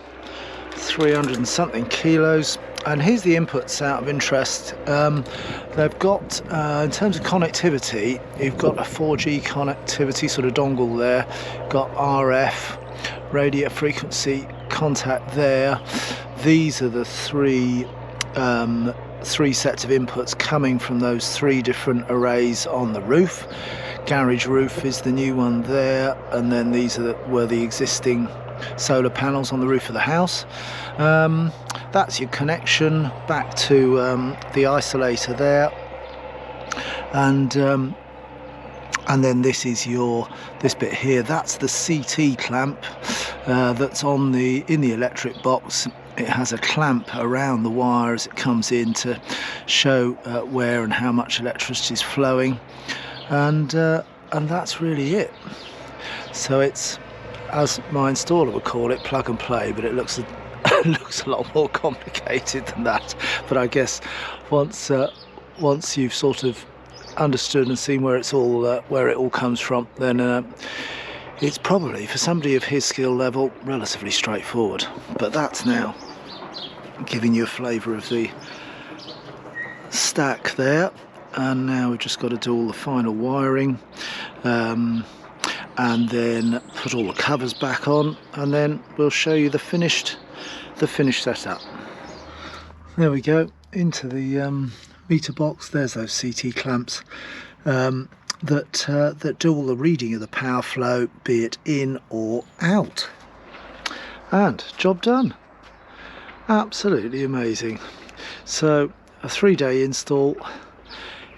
300 and something kilos. And here's the inputs out of interest. They've got, in terms of connectivity, you've got a 4G connectivity sort of dongle there, got RF, radio frequency contact there. These are the three sets of inputs coming from those 3 different arrays on the roof. Garage roof is the new one there, and then these were the existing solar panels on the roof of the house. That's your connection back to the isolator there, and then this is this bit here. That's the CT clamp that's in the electric box. It has a clamp around the wire as it comes in to show where and how much electricity is flowing, and that's really it. So it's, as my installer would call it, plug and play, but it looks a lot more complicated than that. But I guess once you've sort of understood and seen where it all comes from, then it's probably, for somebody of his skill level, relatively straightforward. But that's now giving you a flavour of the stack there. And now we've just got to do all the final wiring. and then put all the covers back on, and then we'll show you the finished setup. There we go, into the meter box. There's those CT clamps that do all the reading of the power flow, be it in or out. And job done. Absolutely amazing. So a 3-day install.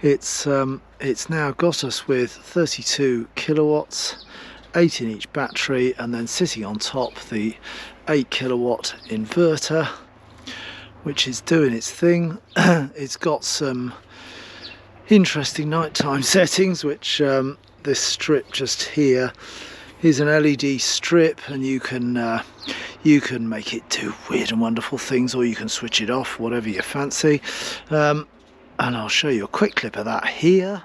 It's now got us with 32 kilowatts, 8 in each battery, and then sitting on top the 8 kilowatt inverter, which is doing its thing. It's got some interesting nighttime settings, which this strip just here is an LED strip, and you can make it do weird and wonderful things, or you can switch it off, whatever you fancy. And I'll show you a quick clip of that here.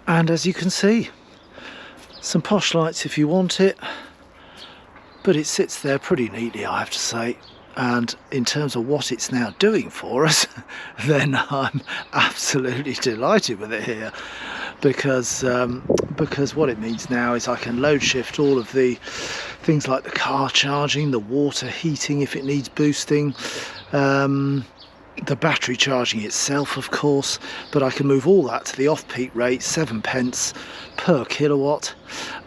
And as you can see, some posh lights if you want it, but it sits there pretty neatly, I have to say. And in terms of what it's now doing for us, then I'm absolutely delighted with it here, because what it means now is I can load shift all of the things like the car charging, the water heating if it needs boosting, the battery charging itself, of course, but I can move all that to the off-peak rate, 7 pence per kilowatt.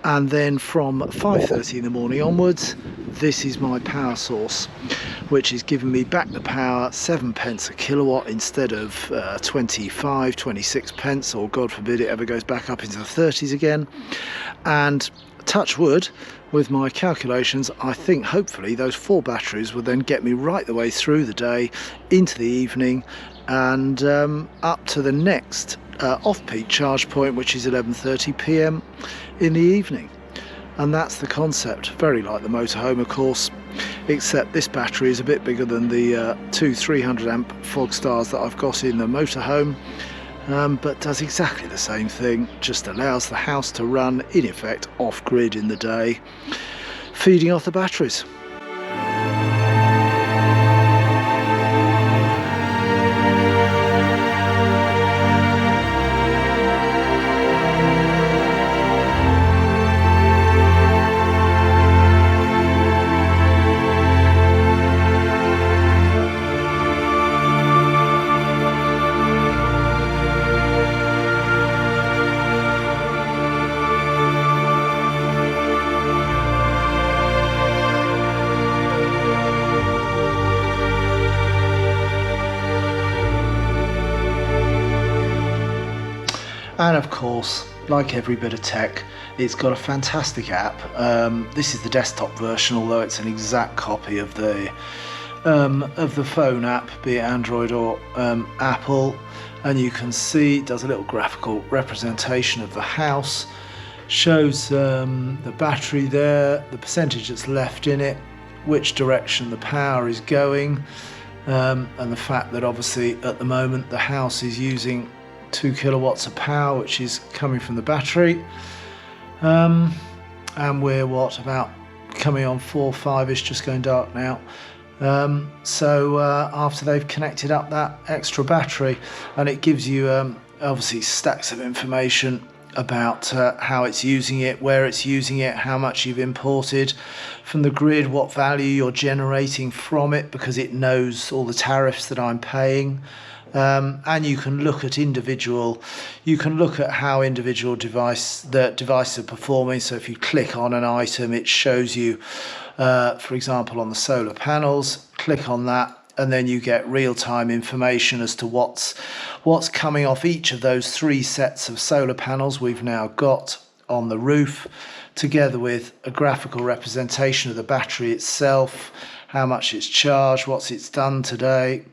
And then from 5:30 in the morning onwards, this is my power source, which is giving me back the power 7 pence a kilowatt instead of 25, 26 pence, or God forbid it ever goes back up into the 30s again. And touch wood, with my calculations, I think hopefully those 4 batteries will then get me right the way through the day, into the evening, and up to the next off-peak charge point, which is 11:30 p.m. in the evening. And that's the concept, very like the motorhome, of course, except this battery is a bit bigger than the 2 300 amp fog stars that I've got in the motorhome, but does exactly the same thing, just allows the house to run in effect off-grid in the day, feeding off the batteries. And of course, like every bit of tech, it's got a fantastic app. This is the desktop version, although it's an exact copy of the phone app, be it Android or Apple. And you can see it does a little graphical representation of the house, shows the battery there, the percentage that's left in it, which direction the power is going, and the fact that obviously at the moment the house is using 2 kilowatts of power, which is coming from the battery, and we're about coming on 4, 5ish, just going dark now. So after they've connected up that extra battery, and it gives you obviously stacks of information about how it's using it, where it's using it, how much you've imported from the grid, what value you're generating from it, because it knows all the tariffs that I'm paying. And you can look at how individual devices are performing. So if you click on an item, it shows you, for example, on the solar panels, click on that, and then you get real-time information as to what's coming off each of those 3 sets of solar panels we've now got on the roof, together with a graphical representation of the battery itself, how much it's charged, what it's done today.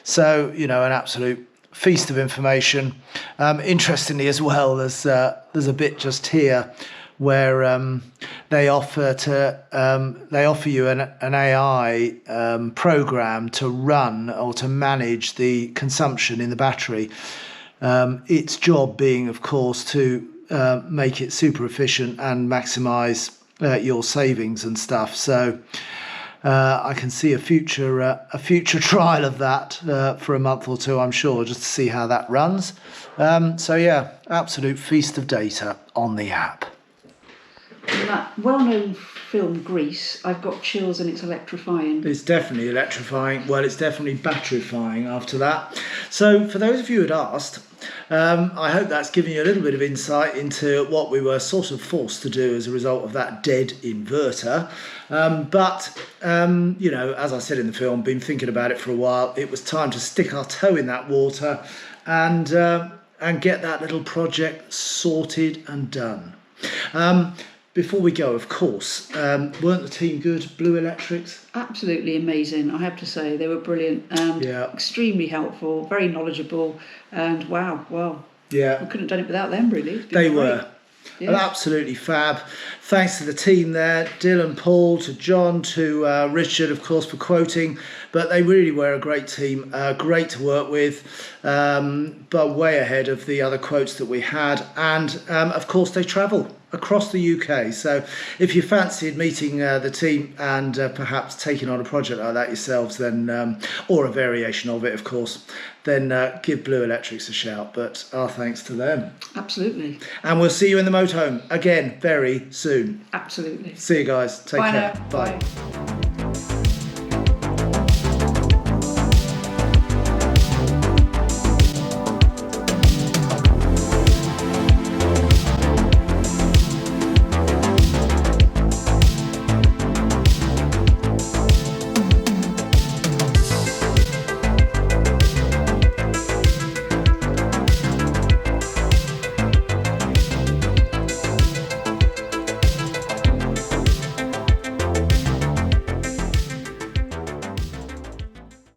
So, you know, an absolute feast of information. Interestingly as well, there's a bit just here where they offer you an AI program to run or to manage the consumption in the battery. Its job being, of course, to make it super efficient and maximize your savings and stuff. So I can see a future trial of that for a month or two, I'm sure, just to see how that runs. So yeah, absolute feast of data on the app. In that well-known film Grease, I've got chills and it's electrifying. It's definitely electrifying. Well, it's definitely batterifying after that. So for those of you who had asked, I hope that's given you a little bit of insight into what we were sort of forced to do as a result of that dead inverter. But you know, as I said in the film, been thinking about it for a while. It was time to stick our toe in that water and get that little project sorted and done. Before we go, of course, weren't the team good, Blue Electrics? Absolutely amazing, I have to say. They were brilliant and extremely helpful, very knowledgeable, and wow, well, yeah, we couldn't have done it without them, really. They were. Yeah. Absolutely fab. Thanks to the team there, Dylan, Paul, to John, to Richard, of course, for quoting. But they really were a great team, great to work with, but way ahead of the other quotes that we had. And of course, they travel across the UK. So if you fancied meeting the team and perhaps taking on a project like that yourselves, then or a variation of it, of course, then give Blue Electrics a shout. But our thanks to them. Absolutely. And we'll see you in the motorhome again very soon. Absolutely. See you guys. Take care. Now. Bye. Bye.